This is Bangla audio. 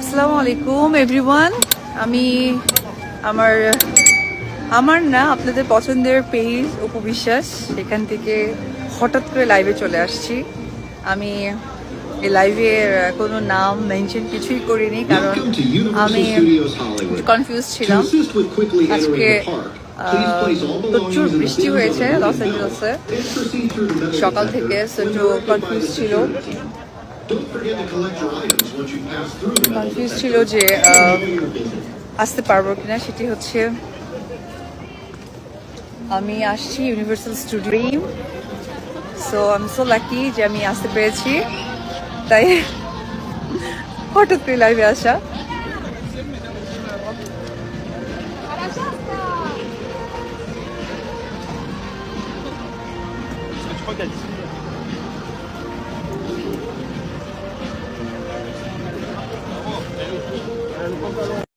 আসসালামু আলাইকুম এভরিওয়ান। আমি আমার না আপনাদের পছন্দের পেজ উপবিশ্বাস, সেখান থেকে হঠাৎ করে লাইভে চলে আসছি। আমি এই লাইভের কোনো নাম মেনশন কিছুই করিনি, কারণ আমি কনফিউজ ছিলাম। আজকে প্রচুর বৃষ্টি হয়েছে লস অ্যাঞ্জেলেসে সকাল থেকে, একটু কনফিউজ ছিল যে আসতে পারবো কিনা। সেটি হচ্ছে আমি আসছি universal studio, so I am so lucky যে আমি আসতে পেরেছি, তাই হঠাৎ করে লাইভে আসা।